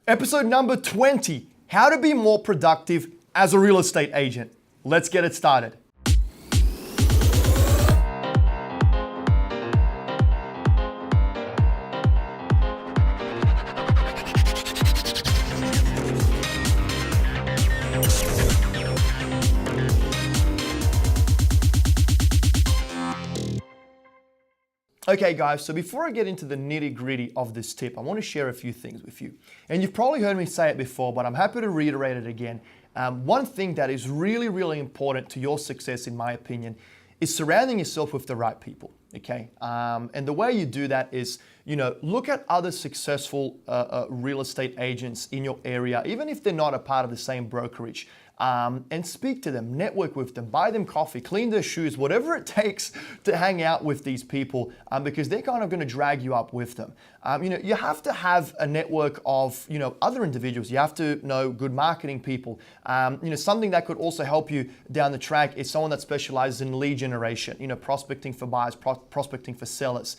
Episode number 20, how to be more productive as a real estate agent. Let's get it started. Okay guys, so before I get into the nitty-gritty of this tip, I want to share a few things with you. And you've probably heard me say it before, but I'm happy to reiterate it again. One thing that is really, really important to your success, in my opinion, is surrounding yourself with the right people, okay? And the way you do that is, look at other successful real estate agents in your area, even if they're not a part of the same brokerage. And speak to them, network with them, buy them coffee, clean their shoes, whatever it takes to hang out with these people, because they're kind of going to drag you up with them. You have to have a network of, other individuals. You have to know good marketing people. Something that could also help you down the track is someone that specializes in lead generation, prospecting for buyers, prospecting for sellers.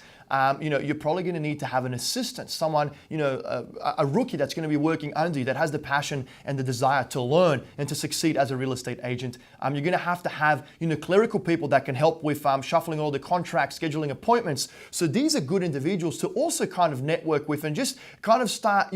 You're probably going to need to have an assistant, someone, a rookie that's going to be working under you that has the passion and the desire to learn and to succeed as a real estate agent. You're going to have, clerical people that can help with shuffling all the contracts, scheduling appointments. So these are good individuals to also kind of network with and just kind of start,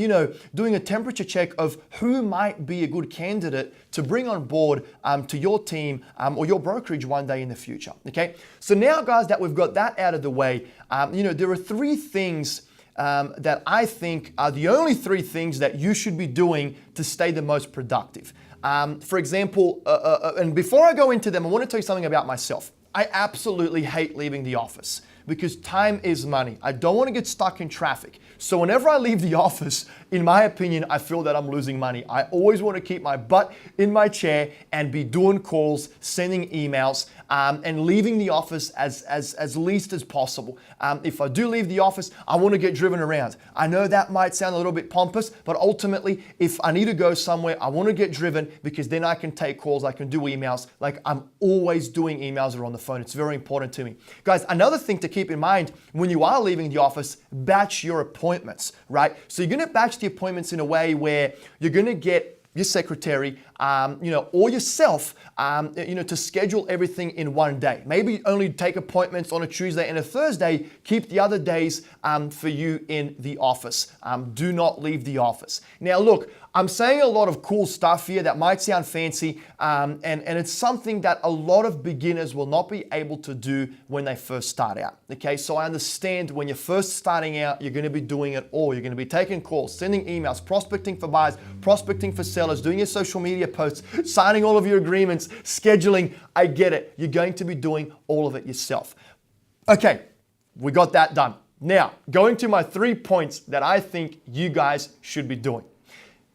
doing a temperature check of who might be a good candidate to bring on board to your team or your brokerage one day in the future. Okay. So now, guys, that we've got that out of the way, there are three things that I think are the only three things that you should be doing to stay the most productive. For example, and before I go into them, I want to tell you something about myself. I absolutely hate leaving the office because time is money. I don't want to get stuck in traffic. So whenever I leave the office, in my opinion, I feel that I'm losing money. I always want to keep my butt in my chair and be doing calls, sending emails, and leaving the office as least as possible. If I do leave the office, I want to get driven around. I know that might sound a little bit pompous, but ultimately, if I need to go somewhere, I want to get driven because then I can take calls, I can do emails. Like I'm always doing emails or on the phone. It's very important to me. Guys, another thing to keep in mind when you are leaving the office, batch your appointments, right? So you're going to batch the appointments in a way where you're going to get your secretary, or yourself, to schedule everything in one day. Maybe only take appointments on a Tuesday and a Thursday. Keep the other days for you in the office. Do not leave the office. Now, look, I'm saying a lot of cool stuff here that might sound fancy, and it's something that a lot of beginners will not be able to do when they first start out. Okay, so I understand when you're first starting out, you're going to be doing it all. You're going to be taking calls, sending emails, prospecting for buyers, prospecting for sellers, doing your social media posts, signing all of your agreements, scheduling. I get it. You're going to be doing all of it yourself. Okay, we got that done. Now, going to my 3 points that I think you guys should be doing.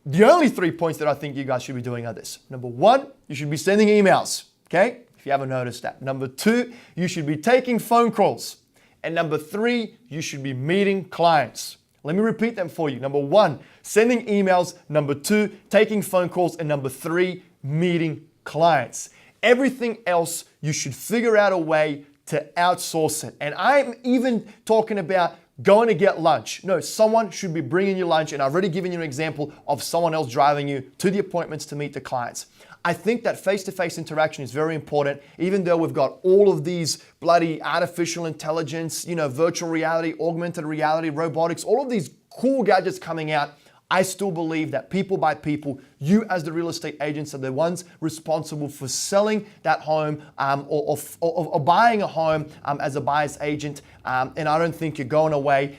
The only 3 points that I think you guys should be doing are this. Number 1, you should be sending emails, okay? If you haven't noticed that. Number 2, you should be taking phone calls. And number 3, you should be meeting clients. Let me repeat them for you. Number 1, sending emails. Number 2, taking phone calls. And number 3, meeting clients. Everything else, you should figure out a way to outsource it. And I'm even talking about going to get lunch. No, someone should be bringing you lunch, and I've already given you an example of someone else driving you to the appointments to meet the clients. I think that face-to-face interaction is very important, even though we've got all of these bloody artificial intelligence, virtual reality, augmented reality, robotics, all of these cool gadgets coming out. I still believe that people by people, you as the real estate agents are the ones responsible for selling that home or buying a home as a buyer's agent. And I don't think you're going away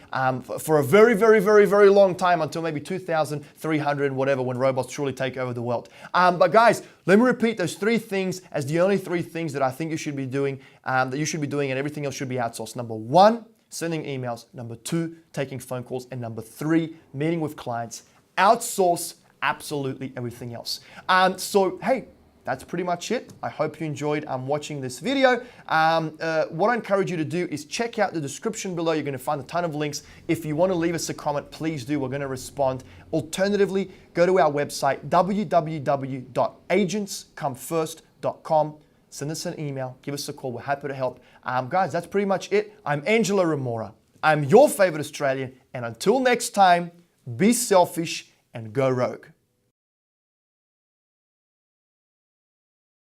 for a very, very, very, very long time until maybe 2300 whatever, when robots truly take over the world. But guys, let me repeat those 3 things as the only 3 things that I think you should be doing, and everything else should be outsourced. Number 1, sending emails. Number 2, taking phone calls. And number 3, meeting with clients. Outsource absolutely everything else. So, hey, that's pretty much it. I hope you enjoyed watching this video. What I encourage you to do is check out the description below. You're going to find a ton of links. If you want to leave us a comment, please do. We're going to respond. Alternatively, go to our website, www.agentscomefirst.com. Send us an email, give us a call. We're happy to help. Guys, that's pretty much it. I'm Engelo Rumora. I'm your favorite Australian. And until next time, be selfish and go rogue.